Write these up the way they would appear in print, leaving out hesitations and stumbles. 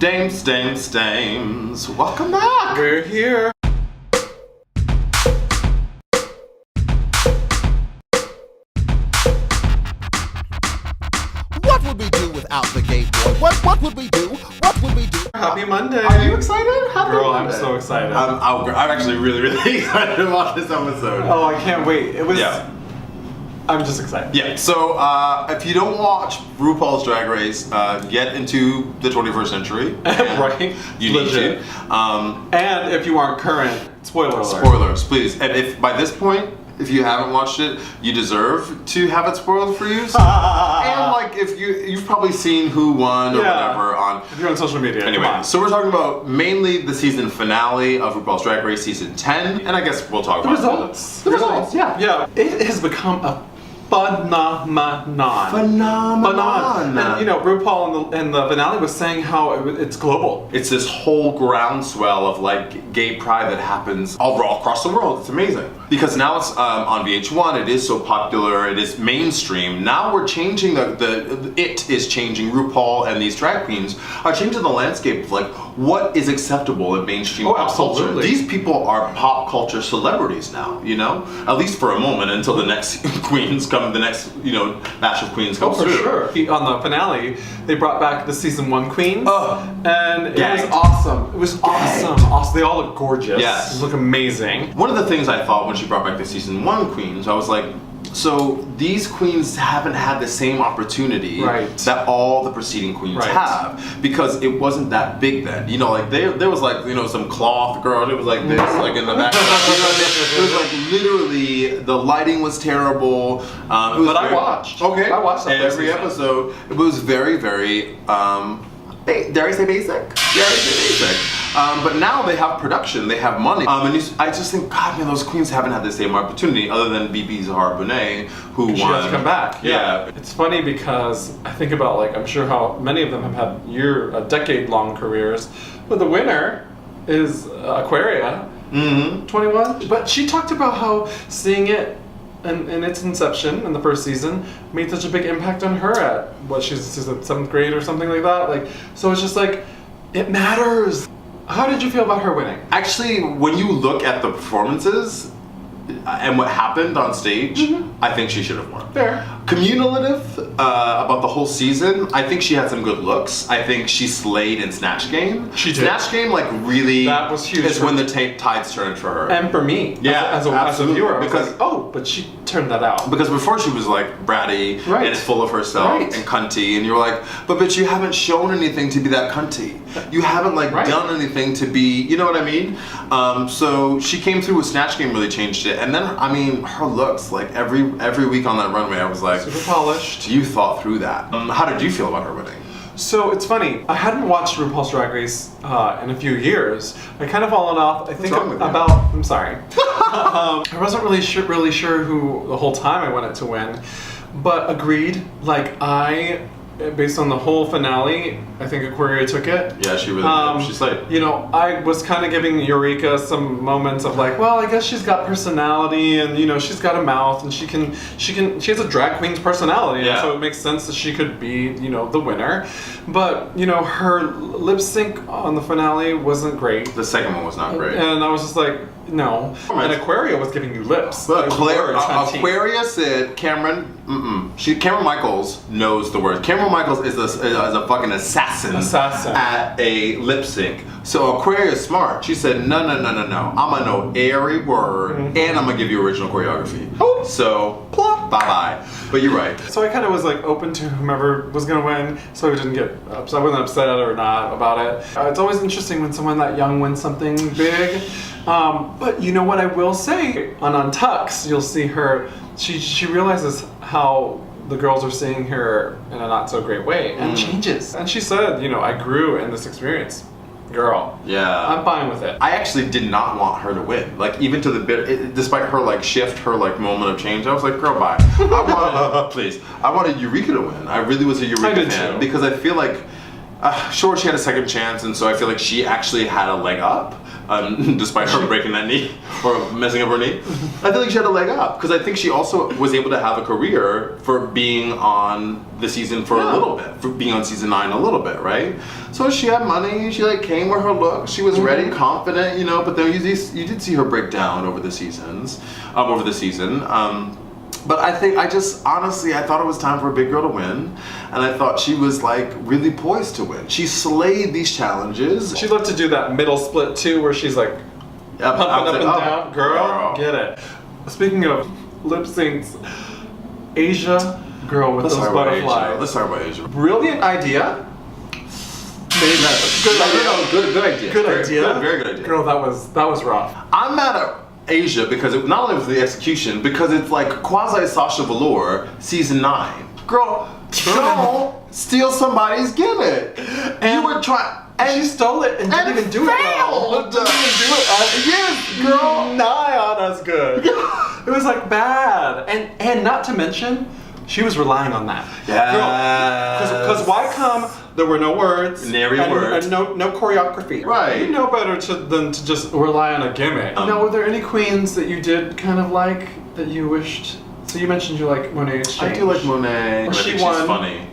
Dames, welcome back! We're here. What would we do without the gay boy? What would we do? What would we do? Happy Monday. Are you excited? Happy Girl, Monday. I'm so excited. I'm actually really excited about this episode. Oh, I can't wait. It was. Yeah. I'm just excited. Yeah, so if you don't watch RuPaul's Drag Race, get into the 21st century. Right. You Legit. need to. And if you aren't current, spoiler alert. Spoilers, please. And if by this point, if you haven't watched it, you deserve to have it spoiled for you. And like if you've probably seen who won or whatever on. If you're on social media. Anyway, so we're talking about mainly the season finale of RuPaul's Drag Race season 10, and I guess we'll talk about results. The results, yeah. Yeah. It has become a phenomenon. And you know, RuPaul in the finale was saying how it's global. It's this whole groundswell of like gay pride that happens all across the world. It's amazing. Because now it's on VH1, it is so popular, it is mainstream. Now we're changing it is changing. RuPaul and these drag queens are changing the landscape of like what is acceptable in mainstream pop culture. Absolutely. These people are pop culture celebrities now, you know? At least for a moment until the next queens come, the next, you know, batch of queens comes through. Sure. On the finale, they brought back the season 1 queens. And it Gagged. was awesome. It was awesome. They all look gorgeous. Yes. They look amazing. One of the things I thought when she brought back the season 1 queens, I was like, so these queens haven't had the same opportunity that all the preceding queens have, because it wasn't that big then. You know, like there was like, you know, some cloth girl. It was like this, like in the back. You know what I mean? It was like literally the lighting was terrible. I watched. Okay, I watched that every episode. It was very, very. Dare I say basic? Yeah, I say basic. But now they have production, they have money. I just think, God, man, those queens haven't had the same opportunity other than BB Zahara Bonet, who won. She has to come back. Yeah. It's funny because I think about, like, I'm sure how many of them have had decade-long careers, but the winner is Aquaria, 21. But she talked about how seeing it in its inception in the first season made such a big impact on her at she's in 7th grade or something like that. Like, so it's just like, it matters. How did you feel about her winning? Actually, when you look at the performances and what happened on stage, I think she should have won. Fair. Cumulative about the whole season, I think she had some good looks. I think she slayed in Snatch Game. She did. Snatch Game, like, really that was huge. is when the tides turned for her. And for me, as a viewer, I was like, oh, but she turned that out. Because before she was like bratty and full of herself and cunty, and you were like, but you haven't shown anything to be that cunty. You haven't like done anything to be, you know what I mean? So she came through with Snatch Game, really changed it. And then, I mean, her looks, like every week on that runway, I was like, super polished. You thought through that. How did you feel about her winning? So it's funny. I hadn't watched RuPaul's Drag Race in a few years. I kind of fallen off. I think about. I'm sorry. I wasn't really sure who the whole time I wanted to win, but agreed. Like based on the whole finale, I think Aquaria took it. Yeah, she really did. She's like, you know, I was kind of giving Eureka some moments of like, well, I guess she's got personality, and you know, she's got a mouth, and she has a drag queen's personality, and so it makes sense that she could be, you know, the winner. But you know, her lip sync on the finale wasn't great. The second one was not great, and I was just like, no. And Aquaria was giving you lips. But Aquaria said, Cameron Michaels knows the words. Cameron Michaels is a fucking assassin at a lip sync. So Aquaria is smart. She said, no. I'm gonna know every word, and I'm gonna give you original choreography. So, bye-bye. But you're right. So I kind of was like open to whomever was gonna win, so I didn't get upset. I wasn't upset or not about it. It's always interesting when someone that young wins something big. But you know what I will say? On Untux, you'll see her, she realizes how the girls are seeing her in a not so great way and changes. And she said, you know, I grew in this experience. Girl. Yeah. I'm fine with it. I actually did not want her to win. Like, even to the bit, despite her like shift, her like moment of change, I was like, girl, bye. I wanted Eureka to win. I really was a Eureka fan because I feel like, sure, she had a second chance, and so I feel like she actually had a leg up. despite her breaking that knee or messing up her knee. I feel like she had a leg up because I think she also was able to have a career for being on the season for a little bit, for being on season 9 a little bit, right? So she had money. She like came with her look. She was ready, confident, you know. But then you did see her break down over the season. But honestly, I thought it was time for a big girl to win, and I thought she was like really poised to win. She slayed these challenges. She loved to do that middle split too, where she's like pumping up and down. Girl, get it. Speaking of lip syncs, Asia, girl with those butterflies. Let's talk about Asia. Brilliant idea. Good idea. Very good idea. Girl, that was rough. I'm mad at Asia because not only was the execution, because it's like quasi Sasha Velour season 9. Girl, don't steal somebody's gimmick. And you were trying, and she stole it and didn't even do it well. Didn't even do it. Yes, girl. Nigh on as good. It was like bad, and not to mention, she was relying on that. Yeah. Because why come? There were no words, nary words, and no choreography. Right. You know better than to just rely on a gimmick. Now, were there any queens that you did kind of like that you wished? So you mentioned you like Monet Exchange. I do like Monet. Well, she won. She's funny.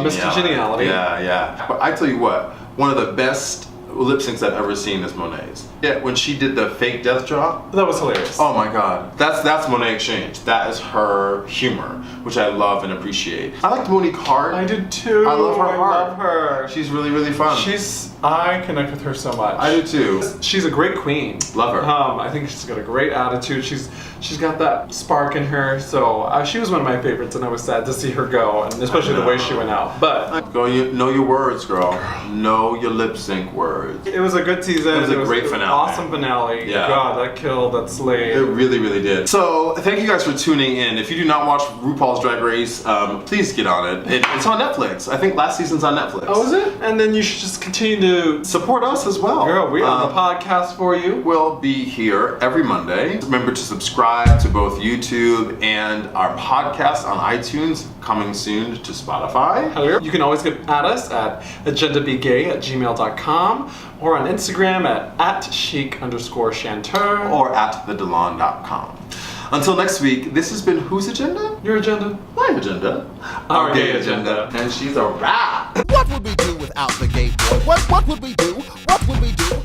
Miss Congeniality. Yeah. But I tell you what, one of the best lip syncs I've ever seen is Monet's. Yeah, when she did the fake death drop. That was hilarious. Oh my god. That's Monet Exchange. That is her humor, which I love and appreciate. I liked Monique Hart. I did too. I love her I heart. love her. She's really, really fun. I connect with her so much. I do too. She's a great queen. Love her. I think she's got a great attitude. She's got that spark in her. So she was one of my favorites, and I was sad to see her go, and especially the way she went out. But know your words, girl. Know your lip sync words. It was a good season. It was a great finale. Awesome finale. Yeah. God, that killed, that slayed. It really, really did. So thank you guys for tuning in. If you do not watch RuPaul's Drag Race, please get on it. It's on Netflix. I think last season's on Netflix. Oh, is it? And then you should just continue to support us as well. Girl, we are the podcast for you. We'll be here every Monday. Remember to subscribe to both YouTube and our podcast on iTunes, coming soon to Spotify. You can always get at us at agendabegay@gmail.com or on Instagram at @chic_chanteur or at thedelon.com. Until next week, this has been Whose Agenda? Your agenda. My agenda. Our gay agenda. And she's a wrap. What would we do without the gay boy? What would we do? What would we do?